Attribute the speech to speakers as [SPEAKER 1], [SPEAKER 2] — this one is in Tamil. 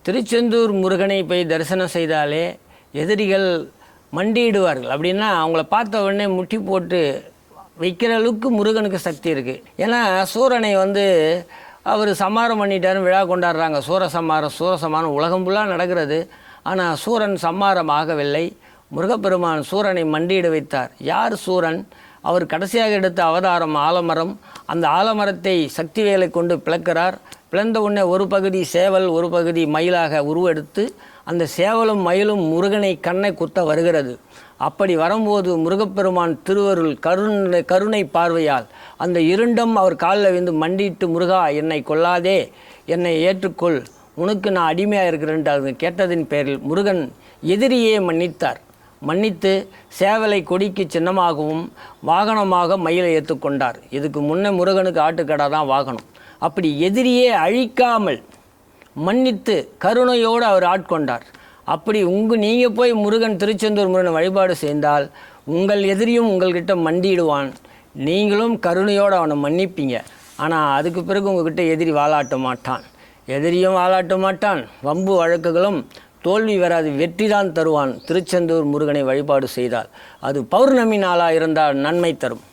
[SPEAKER 1] திருச்செந்தூர் முருகனை போய் தரிசனம் செய்தாலே எதிரிகள் மண்டியிடுவார்கள். அப்படின்னா அவங்கள பார்த்த உடனே முட்டி போட்டு வைக்கிற அளவுக்கு முருகனுக்கு சக்தி இருக்குது. ஏன்னா சூரனை அவர் சம்மாரம் பண்ணிட்டாருன்னு விழா கொண்டாடுறாங்க. சூரசம்மாரம் உலகம் ஃபுல்லாக நடக்கிறது. ஆனால் சூரன் சம்மாரம் ஆகவில்லை. முருகப்பெருமான் சூரனை மண்டியிட வைத்தார். யார் சூரன்? அவர் கடைசியாக எடுத்த அவதாரம் ஆலமரம். அந்த ஆலமரத்தை சக்திவேலை கொண்டு பிளக்கிறார். பிளந்த உடனே ஒரு பகுதி சேவல் ஒரு பகுதி மயிலாக உருவெடுத்து அந்த சேவலும் மயிலும் முருகனை கண்ணை குத்த வருகிறது. அப்படி வரும்போது முருகப்பெருமான் திருவருள் கருணை பார்வையால் அந்த இருண்டும் அவர் காலில் விழுந்து மண்டிட்டு, முருகா என்னை கொல்லாதே, என்னை ஏற்றுக்கொள், உனக்கு நான் அடிமையாக இருக்கிறேன்ட்டு அது கேட்டதின் பேரில் முருகன் எதிரியே மன்னித்தார். மன்னித்து சேவலை கொடிக்கு சின்னமாகவும் வாகனமாக மயிலை ஏற்றுக்கொண்டார். இதுக்கு முன்னே முருகனுக்கு ஆட்டுக்கடா தான் வாகனம். அப்படி எதிரியே அழிக்காமல் மன்னித்து கருணையோடு அவர் ஆட்கொண்டார். அப்படி நீங்கள் போய் திருச்செந்தூர் முருகனை வழிபாடு செய்தால் உங்கள் எதிரியும் உங்கள்கிட்ட மண்டிடுவான். நீங்களும் கருணையோடு அவனை மன்னிப்பீங்க. ஆனால் அதுக்கு பிறகு உங்கள்கிட்ட எதிரி வாலாட்ட மாட்டான். எதிரியும் வாலாட்ட மாட்டான். வம்பு வழக்குகளும் தோல்வி வராது, வெற்றி தான் தருவான். திருச்செந்தூர் முருகனை வழிபாடு செய்தால் அது பௌர்ணமி நாளாக இருந்தால் நன்மை தரும்.